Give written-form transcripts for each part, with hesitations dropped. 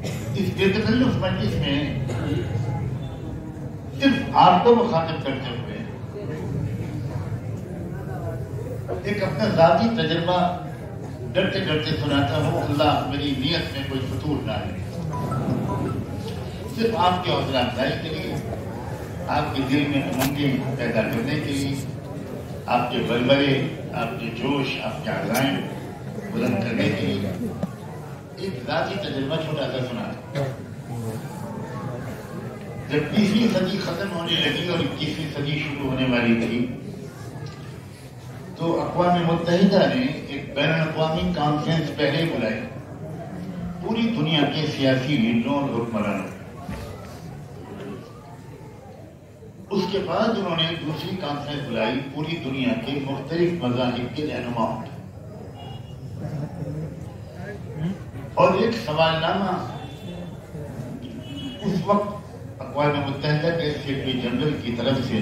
اس بےتکلف مجلس میں صرف آپ کو مخاطب کرتے ہوئے ایک اپنا ذاتی تجربہ ڈرتے ڈرتے سناتا ہوں. اللہ میری نیت میں کوئی فتور نہ ہے. صرف آپ کے حوصلہ افزائی کے لیے، آپ کے دل میں امنگیں پیدا کرنے کے لیے، آپ کے بلبلے، آپ کے جوش، آپ کے عزائم بلند کرنے کے لیے ایک ذاتی تجربہ چھوٹا سا سناتا. جب 20ویں صدی ختم ہونے لگی اور 21ویں صدی شروع ہونے والی تھی تو اقوام متحدہ نے ایک بین الاقوامی کانفرنس پہلے بلائی پوری دنیا کے سیاسی لیڈروں اور حکمرانوں. اس کے بعد انہوں نے دوسری کانفرنس بلائی پوری دنیا کے مختلف مذاہب کے رہنماؤں کی، اور ایک سوال نامہ اس وقت اقوام متحدہ کے سیکرٹری جنرل کی طرف سے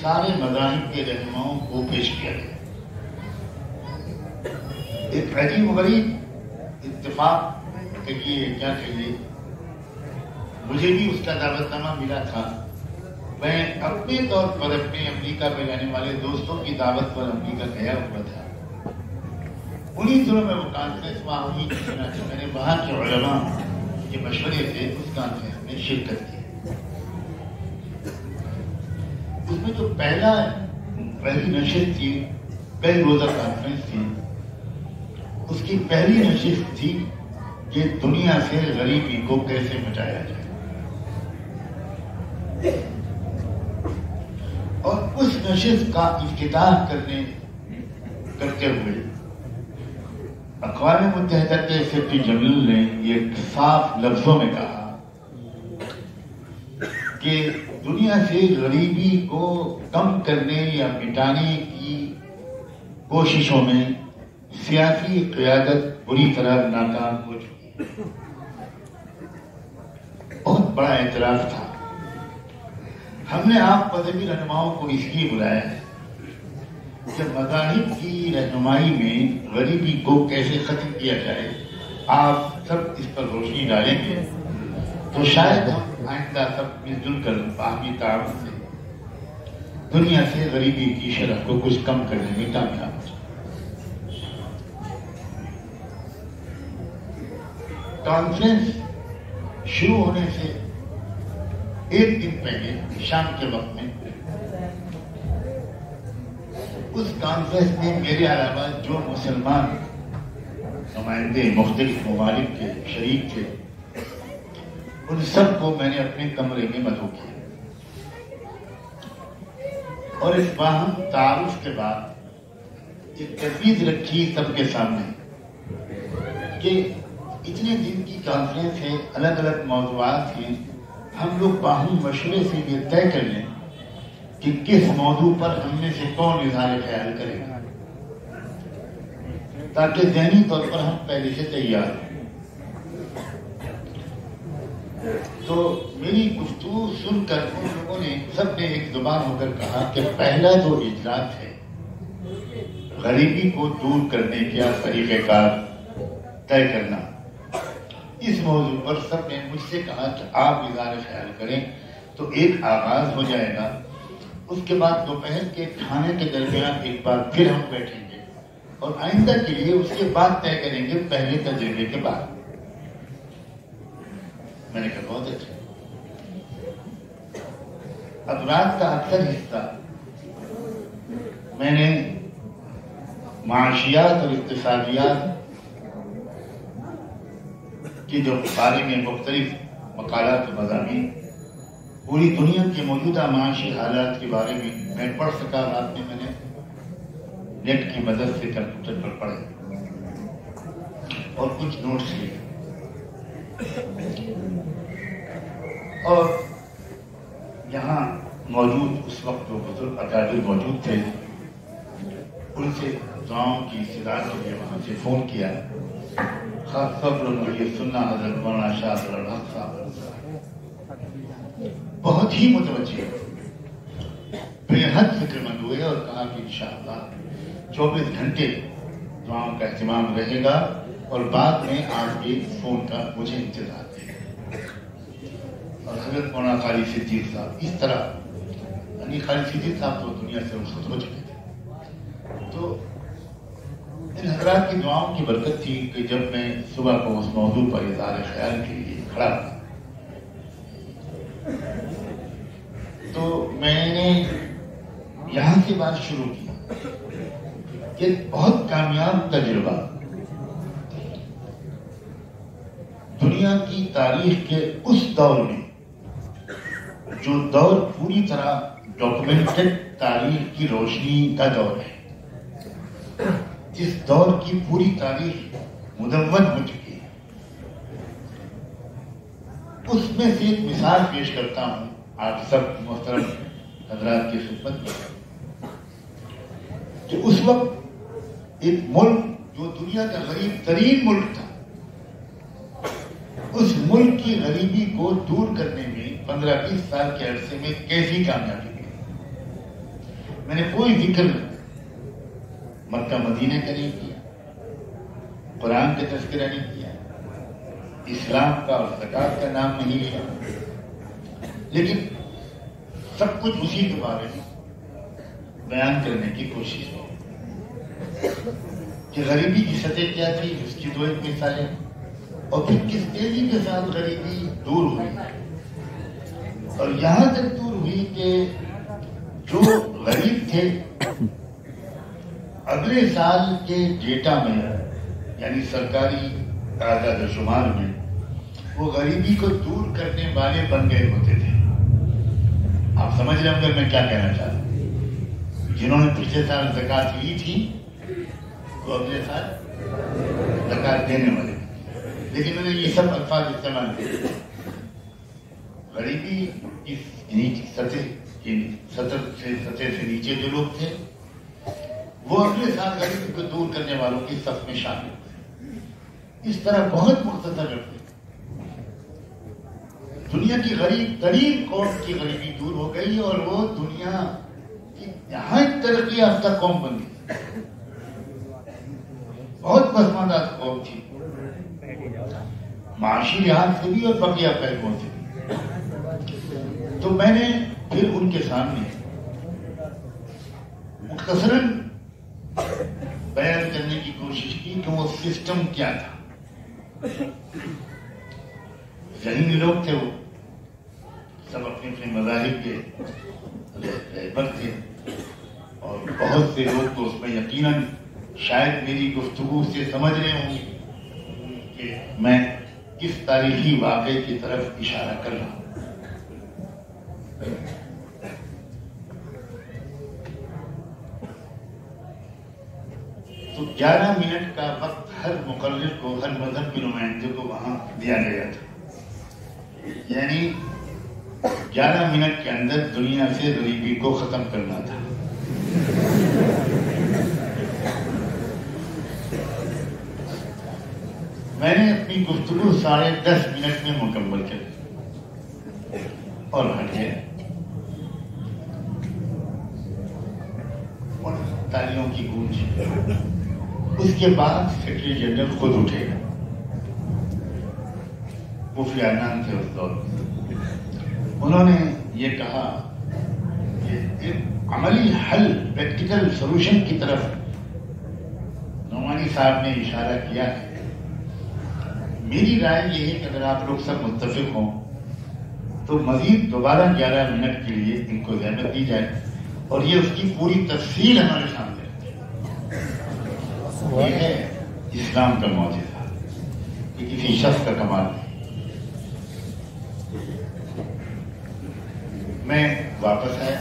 سارے مذاہب کے رہنماؤں کو پیش کیا گیا. ایک عجیب و غریب اتفاق کہ یہ کیا کہیے، مجھے بھی اس کا دعوت نامہ ملا تھا. میں اپنے طور پر اپنے امریکہ میں رہنے والے دوستوں کی دعوت پر امریکہ گیا ہوا تھا. انہی دنوں میں وہ کانفرنس وہاں ہوئی، میں نے وہاں کے علماء کے مشورے سے اس کانفرنس میں شرکت کی. اس میں جو پہلی نشست تھی، کئی روزہ کانفرنس تھی، اس کی پہلی نشست تھی کہ دنیا سے غریبی کو کیسے مٹایا جائے. اور اس نشست کا افتتاح کرتے ہوئے اقوام متحدہ کے سیکرٹری جنرل نے یہ صاف لفظوں میں کہا کہ دنیا سے غریبی کو کم کرنے یا مٹانے کی کوششوں میں سیاسی قیادت بری طرح ناکام ہو چکی ہے. بہت بڑا اعتراف تھا. ہم نے آپ مذہبی رہنماؤں کو اس لیے بلایا ہے کہ مذاہب کی رہنمائی میں غریبی کو کیسے ختم کیا جائے. آپ سب اس پر روشنی ڈالیں گے تو شاید ہم آئندہ سب مل جل کر باہمی تعاون سے دنیا سے غریبی کی شرح کو کچھ کم کرنے میں کامیاب ہو جائے. کانفرنس شروع ہونے سے ایک دن پہلے شام کے وقت میں اس کانفرنس میں میرے علاوہ جو مسلمان نمائندے مختلف ممالک کے شریک تھے ان سب کو میں نے اپنے کمرے میں مدعو کیا، اور اس باہم تعارف کے بعد ایک تجویز رکھی سب کے سامنے کہ اتنے دن کی کانفرنس ہے، الگ الگ موضوعات ہیں، ہم لوگ باہم مشورے سے یہ طے کر لیں کہ کس موضوع پر ہم میں سے کون اظہار خیال کرے گا، تاکہ ذہنی طور پر ہم پہلے سے تیار ہوں. تو میری گفتگو سن کر ان لوگوں نے سب نے ایک زبان ہو کر کہا کہ پہلا جو اجلاس ہے غریبی کو دور کرنے کا طریقہ کار طے کرنا، اس موضوع پر سب نے مجھ سے کہا کہ آپ اظہار خیال کریں. تو ایک آغاز ہو جائے گا، اس کے بعد دوپہر کے کھانے کے درمیان ایک بار پھر ہم بیٹھیں گے اور آئندہ کے لیے اس کے بعد طے کریں گے پہلے تجربے کے بعد. میں نے کہا بہت اچھا. اب رات کا اکثر حصہ میں نے معاشیات اور اقتصادیات کے جو بارے میں مختلف مقالات و مضامین پوری دنیا کے موجودہ معاشی حالات کے بارے میں پڑھ سکا. رات میں نے نیٹ کی مدد سے کمپیوٹر پر پڑھے اور کچھ نوٹس لیے، اور یہاں موجود اس وقت جو بزرگ اکابر موجود تھے ان سے دعاؤں کی استدعا کے لیے وہاں سے فون کیا. خاص طور پر مجھے سننا حضرت مولانا شاہ صلی اللہ علیہ وسلم بہت ہی متوجہ بے حد فکر مند ہوئے اور کہا کہ انشاءاللہ 24 گھنٹے دعاؤں کا اہتمام رہے گا اور بعد میں آپ کے فون کا مجھے انتظار ہے. اور حضرت مولانا قاری صدیق صاحب اس طرح، یعنی قاری صدیق صاحب تو دنیا سے رخصت ہو چکے تھے. تو ان حضرات کی دعاؤں کی برکت تھی کہ جب میں صبح کو اس موضوع پر اظہار خیال کے لیے کھڑا تھا تو میں نے یہاں سے بات شروع کی کہ بہت کامیاب تجربہ دنیا کی تاریخ کے اس دور میں، جو دور پوری طرح ڈاکومنٹڈ تاریخ کی روشنی کا دور ہے، جس دور کی پوری تاریخ مدون ہو چکی ہے، اس میں سے ایک مثال پیش کرتا ہوں آپ سب محترم حضرات کی خدمت میں کہ اس وقت ایک ملک جو دنیا کا غریب ترین ملک تھا، اس ملک کی غریبی کو دور کرنے میں 15-20 سال کے عرصے میں کیسی کامیابی ملی. میں نے کوئی ذکر مکہ مدینہ کا نہیں کیا، قرآن کا تذکرہ نہیں کیا، اسلام کا اور زکات کا نام نہیں لیا، لیکن سب کچھ اسی کے بارے میں بیان کرنے کی کوشش کی کہ غریبی کی سطح کیا تھی، اس کی 2 مثالیں، اور پھر کس تیزی کے ساتھ غریبی دور ہوئی، اور یہاں تک دور ہوئی کہ جو غریب تھے اگلے سال کے ڈیٹا میں، یعنی سرکاری اعداد و شمار میں، وہ غریبی کو دور کرنے والے بن گئے ہوتے تھے. آپ سمجھ رہے ہوں گے میں کیا کہنا چاہتا ہوں. جنہوں نے پچھلے سال زکات لی تھی وہ اگلے سال زکات دینے والے، لیکن میں نے یہ سب الفاظ استعمال کیے. غریبی کی سطح سے نیچے جو لوگ تھے وہ اگلے سال غریبی کو دور کرنے والوں کی صف میں شامل ہوئے. اس طرح بہت مختصر رکھتے دنیا کی غریب ترین قوم کی غریبی دور ہو گئی اور وہ دنیا کی نہایت ترقی یافتہ قوم بن گئی. بہت پسماندہ قوم تھی، معاشی لحاظ سے بھی اور بقیہ پہلوؤں سے بھی. تو میں نے پھر ان کے سامنے مختصراً بیان کرنے کی کوشش کی کہ وہ سسٹم کیا تھا. ذہنی لوگ تھے، وہ سب اپنے اپنے مذاہب کے رہبر تھے، اور بہت سے لوگ تو اس میں یقیناً شاید میری گفتگو سے سمجھ رہے ہوں گے کہ میں کس تاریخی واقعے کی طرف اشارہ کر رہا ہوں. تو 11 منٹ کا وقت ہر مقرر کو، ہر مذہب کے نمائندے کو وہاں دیا گیا تھا. یعنی 11 منٹ کے اندر دنیا سے غریبی کو ختم کرنا تھا. میں نے اپنی گفتگو 10.5 منٹ میں مکمل کر دی اور ہٹ گیا. اور تالیوں کی گونج. اس کے بعد سیکرٹری جنرل خود اٹھے گا، مفتی عدنان تھے اس دور میں. انہوں نے یہ کہا کہ ایک عملی حل، پریکٹیکل سولوشن کی طرف نعمانی صاحب نے اشارہ کیا ہے. میری رائے یہ ہے کہ اگر آپ لوگ سب متفق ہوں تو مزید دوبارہ 11 منٹ کے لیے ان کو زحمت دی جائے اور یہ اس کی پوری تفصیل ہمارے سامنے رکھے. یہ ہے اسلام کا معجزہ، یہ کسی شخص کا کمال نہیں. میں واپس آیا،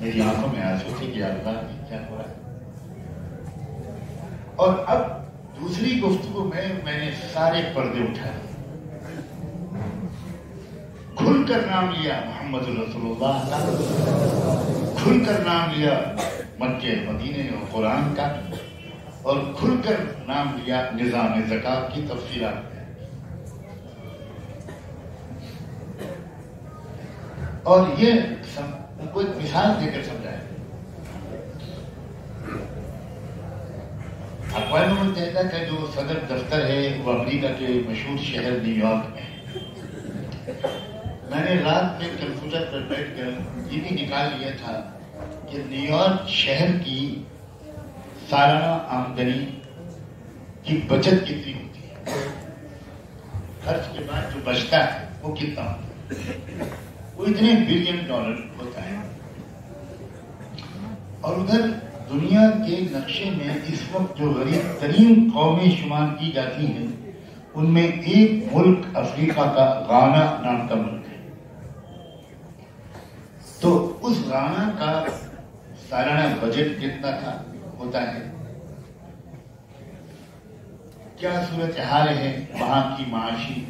میری آنکھوں میں آنسو تھے کہ اللہ کیا ہو رہا ہے. اور اب دوسری گفتگو میں نے سارے پردے اٹھائے، کھل کر نام لیا محمد رسول اللہ کا، کھل کر نام لیا مکے مدینے اور قرآن کا، اور کھل کر نام لیا نظام زکات کی تفصیلات. اور یہ ان کو ایک مثال دے کر سمجھایا. اقوام متحدہ کا جو صدر دفتر ہے وہ امریکہ کے مشہور شہر نیو یارک میں ہے۔ میں نے رات میں کمپیوٹر پر بیٹھ کر یہ بھی نکال لیا تھا کہ نیو یارک شہر کی سالانہ آمدنی کی بچت کتنی ہوتی ہے، خرچ کے بعد جو بچتا ہے وہ کتنا ہوتا ہے، وہ اتنے بلین ڈالر ہوتا ہے۔ اور ادھر دنیا کے نقشے میں اس وقت جو غریب ترین قومیں شمار کی جاتی ہیں ان میں ایک ملک افریقہ کا غانا نام کا ملک ہے۔ تو اس غانا کا سالانہ بجٹ کتنا ہوتا ہے، کیا صورتحال ہے وہاں کی معاشی،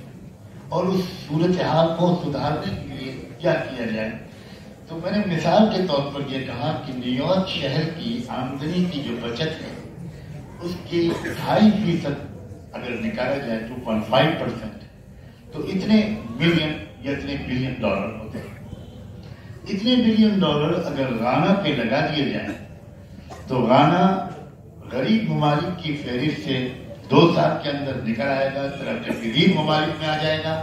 اور اس صورتحال کو سدھارنے کے لیے کیا کیا جائے۔ تو میں نے مثال کے طور پر یہ کہا کہ نیو یارک شہر کی آمدنی کی جو بچت ہے اس کی 2.5% اگر نکالا جائے 2.5%، تو اتنے ملین یا اتنے بلین ڈالر ہوتے ہیں۔ اتنے بلین ڈالر اگر غانا پہ لگا دیے جائیں تو غانا غریب ممالک کی فہرست سے 2 سال کے اندر نکل آئے گا، ترقی پذیر ممالک میں آ جائے گا،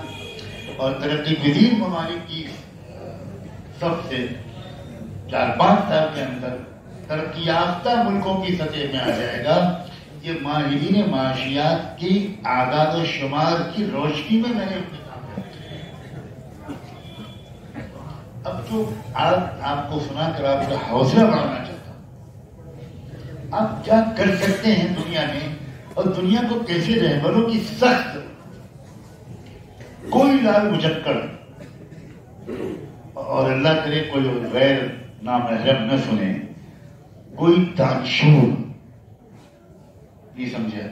اور ترقی پذیر ممالک کی سب سے 4-5 سال کے اندر ترقی یافتہ ملکوں کی سطح میں آ جائے گا۔ یہ ماہرین معاشیات کی اعداد و شمار کی روشنی میں نے اپنے سامنے رکھا۔ اب جو آپ کو سنا کر آپ کا حوصلہ بڑھانا چاہتا ہوں، آپ کیا کر سکتے ہیں دنیا میں، اور دنیا کو کیسے رہبروں کی سخت کوئی لال مجکڑ اور اللہ کرے کوئی غیر نامحرم نہ سنے، کوئی دانشور نہیں سمجھا،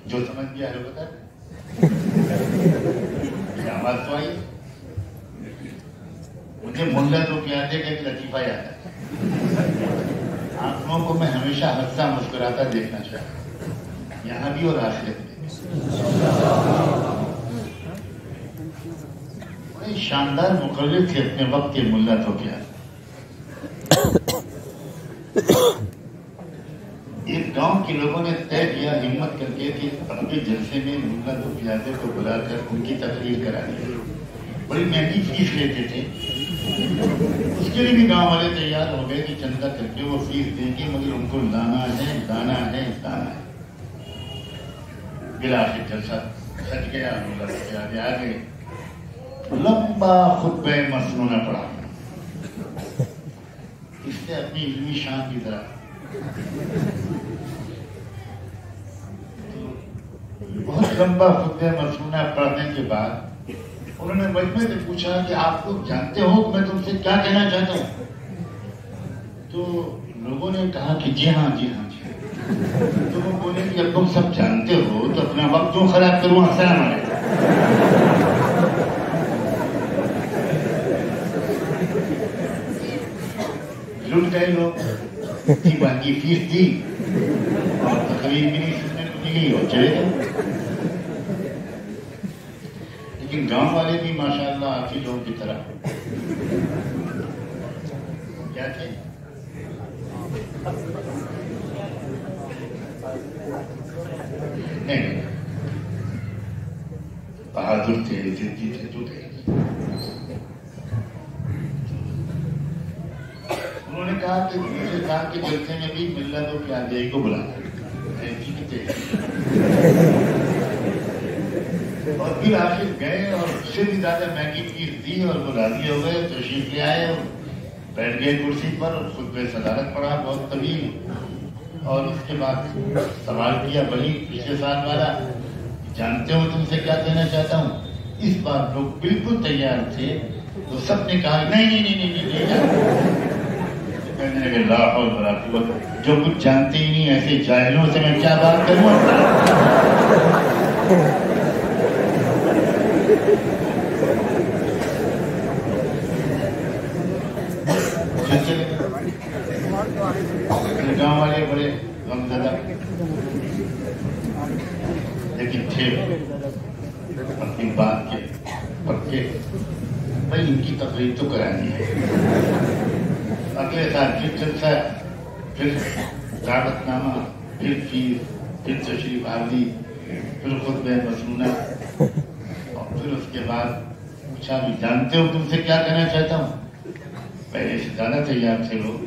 جو سمجھ گیا ہے بتا کیا آواز تو آئی؟ مجھے ملا تو پیاتے کا ایک لطیفہ یاد ہے، آپ لوگوں کو میں ہمیشہ ہنستا مسکراتا دیکھنا چاہتا ہوں، یہاں بھی اور آخرت میں۔ بڑے شاندار مقرر تھے اپنے وقت کے ملا تو پیار۔ ایک گاؤں کے لوگوں نے طے کیا ہمت کر کے کہ اپنے جلسے میں ملا تو پیازے کو بلا کر ان کی تقریر کرانی ہے۔ بڑی مہنگی فیس لیتے تھے، اس کے لیے بھی گاؤں والے تیار ہو گئے کہ چندہ کر کے وہ فیس دیں گے، مگر ان کو لانا ہے لانا ہے لانا ہے۔ بلاخر جلسہ سج گیا، ملا تو پیازے آ گئے، لمبا خطبہ مسنونہ پڑھا، اس نے اپنی علمی شان کی طرح بہت لمبا خطبہ مسنونہ پڑھنے کے بعد انہوں نے مجمع سے پوچھا کہ آپ لوگ جانتے ہو میں تم سے کیا کہنا چاہتا ہوں؟ تو لوگوں نے کہا کہ جی ہاں جی ہاں جی ہاں۔ تو وہ بولے کہ جب تم سب جانتے ہو تو اپنا وقت کیوں خراب کروں؟ السلام علیکم۔ لٹ گئے لوگ، باقی فیس دی اور تقریر بھی نہیں سننے کو ملی اور چلے گئے۔ لیکن گاؤں والے بھی ماشاءاللہ آپ ہی لوگوں کی طرح کیا تھے، نہیں بہادر تھے، ضدی تھے، جو تھے۔ انہوں نے کہا کہ مجھے کہا کہ جلسے میں بھی ملا تو پیازے کو بلانا، اور پھر آخر گئے اور اس سے بھی زیادہ مہنگی فیس دی اور وہ راضی ہو گئے، تشریف لے آئے اور بیٹھ گئے کرسی پر اور خطبہ صدارت پڑھا بہت طویل، اور اس کے بعد سوال کیا وہی پچھلے سال والا، جانتے ہو تم سے کیا کہنا چاہتا ہوں؟ اس بار لوگ بالکل تیار تھے، تو سب نے کہا نہیں نہیں نہیں نہیں نہیں کہنے لگے لا حول ولا قوت، جو کچھ جانتے ہی نہیں ایسے جاہلوں سے میں کیا بات کروں؟ گاؤں والے بڑے غمزدہ لیکن تھے اپنی بات کے پکے، بھائی ان کی تقریر تو کرانی ہے۔ اگلے سال پھر جلسہ پھر دعوت نامہ، پھر فیس، پھر تشریف آوری، پھر خطبہ مسنونہ، اور پھر اس کے بعد پوچھا بھی جانتے ہو تم سے کیا کہنا چاہتا ہوں؟ پہلے سے زیادہ تیار تھے لوگ.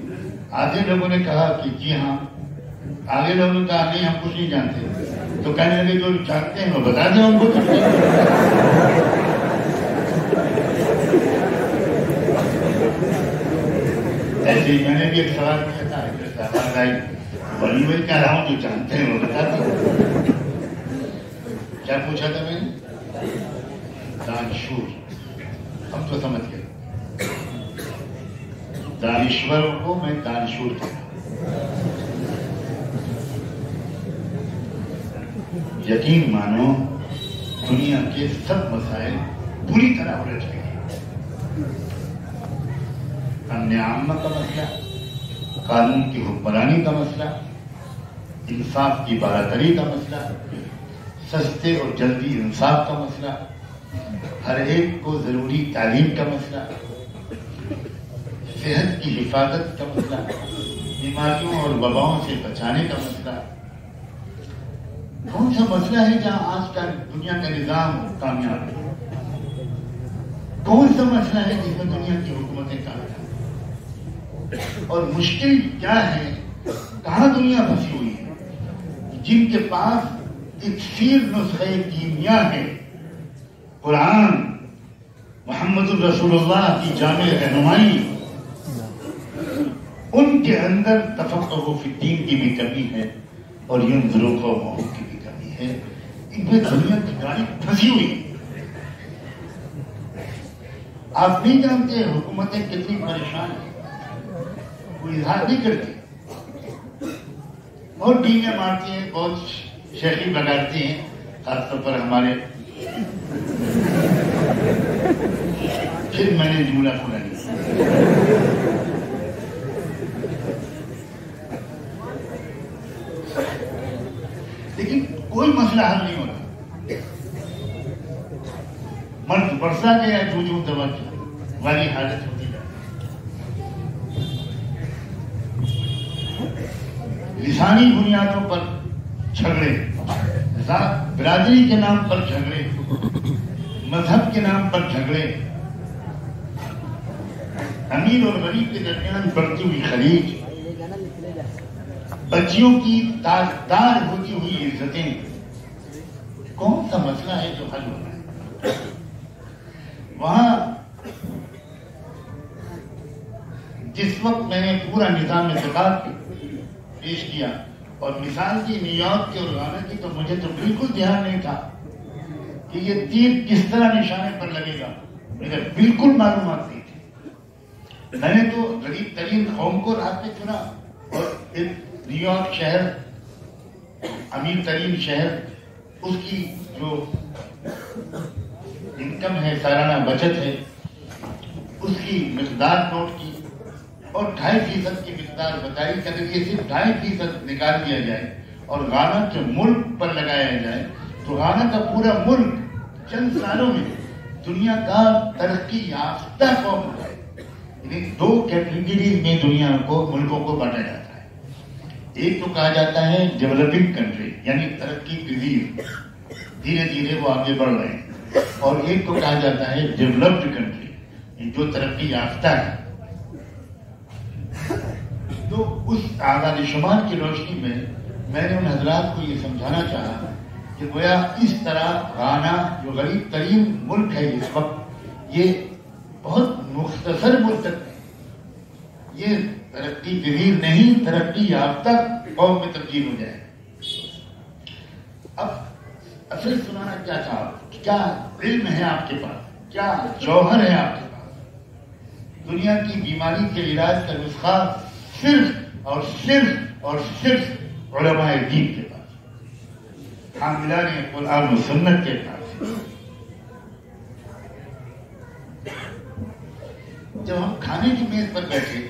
آدھے لوگوں نے کہا کہ جی ہاں، آگے لوگوں نے کہا نہیں ہم کچھ نہیں جانتے. تو کہنے لگے جو جانتے ہیں وہ بتا دیں ہم کو. ایسے ہی میں نے بھی ایک سوال کیا تھا، وہی میں کہہ رہا ہوں جو جانتے ہیں وہ بتا دیں. کیا پوچھا تھا میں نے؟ دانشور. ہم تو سمجھ گئے، دانشور کو میں دانشور کہتا ہوں. یقین مانو دنیا کے سب مسائل پوری طرح الجھ گئے. امن عامہ کا مسئلہ، قانون کی حکمرانی کا مسئلہ، انصاف کی برابری کا مسئلہ، سستے اور جلدی انصاف کا مسئلہ، ہر ایک کو ضروری تعلیم کا مسئلہ، صحت کی حفاظت کا مسئلہ، بیماریوں اور وباؤں سے بچانے کا مسئلہ. کون سا مسئلہ ہے جہاں آج کا دنیا کا نظام کامیاب ہے؟ کون سا مسئلہ ہے جس میں دنیا کی حکومتیں کامیاب ہیں؟ اور مشکل کیا ہے؟ کہاں دنیا پھنسی ہوئی ہے؟ جن کے پاس اکسیر نسخہ کیمیا ہے، قرآن، محمد الرسول اللہ کی جامع رہنمائی، ان کے اندر تفقہ فی الدین کی بھی کمی ہے اور ینظر قومہ کی بھی کمی ہے. ان میں دنیا کی گاڑی پھنسی ہوئی ہے. آپ نہیں جانتے حکومتیں کتنی پریشان ہیں، کوئی اظہار نہیں کرتی، بہت ڈیلیں مارتی ہیں، بہت شیخی بگاڑتی ہیں، خاص طور پر ہمارے. پھر میں نے جملہ کھولا لیا. لیکن کوئی مسئلہ حل نہیں ہوتا. مرد برسا گیا جو دوا والی حالت ہوتی ہے. لسانی بنیادوں پر جھگڑے، برادری کے نام پر جھگڑے، مذہب کے نام پر جھگڑے، امیر اور غریب کے درمیان بڑھتی ہوئی خلیج، بچیوں کی تاجدار ہوتی ہوئی عزتیں. کون سا مسئلہ ہے جو حل ہو رہا ہے؟ وہاں جس وقت میں نے پورا نظام ثقافت پیش کیا اور مثال کی نیو یارک کی اور غانا کی، تو مجھے تو بالکل دھیان نہیں تھا کہ یہ تیر کس طرح نشانے پر لگے گا. مجھے بالکل معلومات نہیں تھی. میں نے تو غریب ترین قوم کو رات میں چنا اور نیو یارک شہر، امیر ترین شہر، اس کی جو انکم ہے، سالانہ بچت ہے، اس کی مقدار نوٹ کی اور 2.5% کی مقدار بتائی کہ اگر یہ صرف 2.5% نکال دیا جائے اور غانا کے ملک پر لگایا جائے تو غانا کا پورا ملک چند سالوں میں دنیا کا ترقی یافتہ قوم ہوتا ہے. یعنی 2 کیٹیگریز میں دنیا کو، ملکوں کو بانٹا جاتا ہے. ایک تو کہا جاتا ہے ڈیولپنگ کنٹری، یعنی ترقی پذیر، دھیرے دھیرے وہ آگے بڑھ رہے ہیں، اور ایک کو کہا جاتا ہے ڈیولپڈ کنٹری، جو ترقی یافتہ ہے. تو اس اعداد شمار کی روشنی میں نے ان حضرات کو یہ سمجھانا چاہا کہ گویا اس طرح غانا جو غریب ترین ملک ہے اس وقت، یہ بہت مختصر مدت میں یہ ترقی پذیر نہیں، ترقی یافتہ قوم میں تبدیل ہو جائے. اب اصل سنانا کیا تھا؟ کیا علم ہے آپ کے پاس؟ کیا جوہر ہے آپ کے پاس؟ دنیا کی بیماری کے علاج کا نسخہ صرف اور صرف اور صرف علماء دین کے پاس، حاملان قرآن و سنت کے پاس. جب ہم کھانے کی میز پر بیٹھے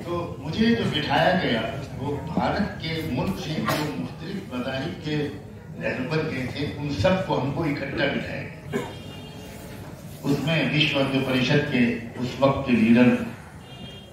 تو مجھے جو بٹھایا گیا وہ بھارت کے ملک سے جو مختلف مذاہب کے رہنما گئے تھے، ان سب کو ہم کو اکٹھا بٹھایا گیا. اس میں وشو ہندو پریشد کے اس وقت کے لیڈر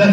10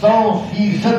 100%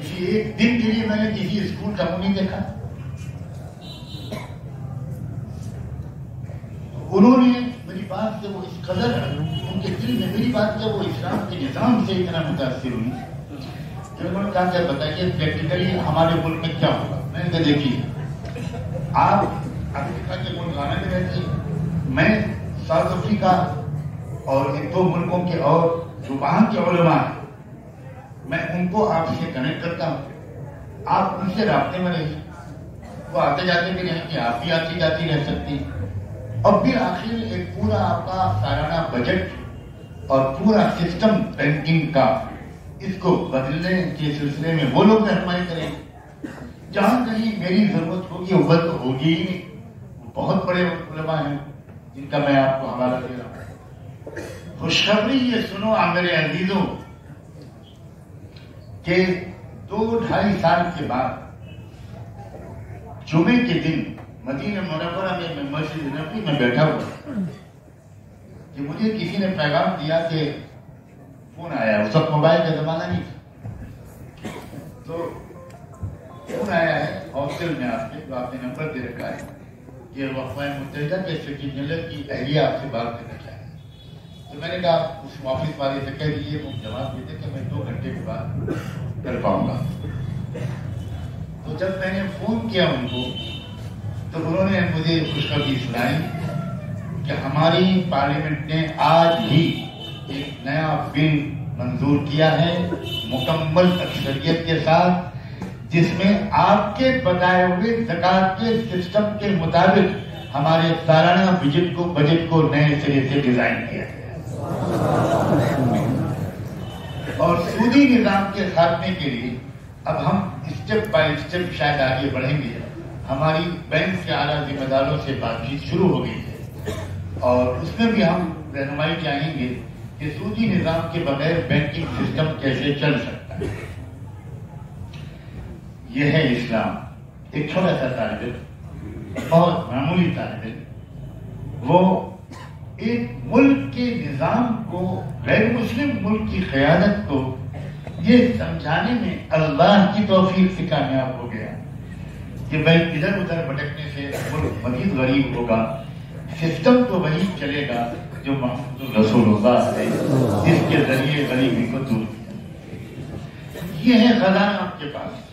کسی ایک دن کے لیے میں نے کسی اسکول کا نہیں دیکھا. انہوں نے میری بات سے وہ اس قدر ان کے دل میں میری بات سے وہ اسلام کے نظام سے اتنا متاثر ہوئی کہ انہوں نے کہا کہ بتائیے پریکٹیکلی ہمارے ملک میں کیا ہوگا. میں نے کہا دیکھیے آپ افریقہ کے ملک غانا میں رہتے ہیں, میں ساؤتھ افریقہ اور ان دو ملکوں کے اور جو وہاں کے علماء ہیں میں ان کو آپ سے کنیکٹ کرتا ہوں, آپ ان سے رابطے میں رہیے, وہ آتے جاتے بھی رہیں گے, آپ بھی آتی جاتی رہ سکتی ہیں, اور پھر آخر ایک پورا آپ کا سالانہ بجٹ اور پورا سسٹم بینکنگ کا اس کو بدلنے کے سلسلے میں وہ لوگ رہنمائی کریں گے. جہاں کہیں میری ضرورت ہوگی وہ تو ہوگی ہی نہیں. بہت بڑے علماء ہیں جن کا میں آپ کو حوالہ دے رہا ہوں. خوشخبری یہ سنو میرے عزیزوں کہ 2-2.5 سال کے بعد جمعے کے دن مدینہ منورہ میں مسجد نبوی میں بیٹھا ہوا کہ مجھے کسی نے پیغام دیا کہ فون آیا. اس وقت موبائل کا زمانہ نہیں تھا, تو فون آیا ہے ہاسٹل میں آپ کے, تو آپ نے نمبر دے رکھا ہے کہ وقفہ متحدہ کے سیکرٹری جنرل کی اہلیہ آپ سے بات کرنا چاہے. تو میں نے کہا اس آفس والے سے کہہ دیجیے, وہ جواب دیتے کہ میں 2 گھنٹے کے بعد کر پاؤں گا. تو جب میں نے فون کیا ان کو تو انہوں نے مجھے خوشخبری سنائی کہ ہماری پارلیمنٹ نے آج ہی ایک نیا بل منظور کیا ہے مکمل اکثریت کے ساتھ, جس میں آپ کے بتائے ہوئے زکات کے سسٹم کے مطابق ہمارے سالانہ بجٹ کو نئے سرے سے ڈیزائن کیا ہے, اور سودی نظام کے خاتمے کے لیے اب ہم اسٹیپ بائی اسٹیپ شاید آگے بڑھیں گے. ہماری بینک کے اعلیٰ ذمہ داروں سے بات چیت شروع ہو گئی ہے, اور اس میں بھی ہم رہنمائی چاہیں گے کہ سودی نظام کے بغیر بینکنگ سسٹم کیسے چل سکتا ہے. یہ ہے اسلام. ایک چھوٹا سا طالب علم, بہت معمولی طالب علم, وہ ایک ملک کے نظام کو, غیر مسلم ملک کی قیادت کو یہ سمجھانے میں اللہ کی توفیق سے کامیاب ہو گیا کہ بھائی ادھر ادھر بھٹکنے سے ملک مزید غریب ہوگا, سسٹم تو وہی چلے گا جو محمد رسول اللہ ہے جس کے ذریعے غریبی کو دور کیا. یہ ہے خزانہ آپ کے پاس.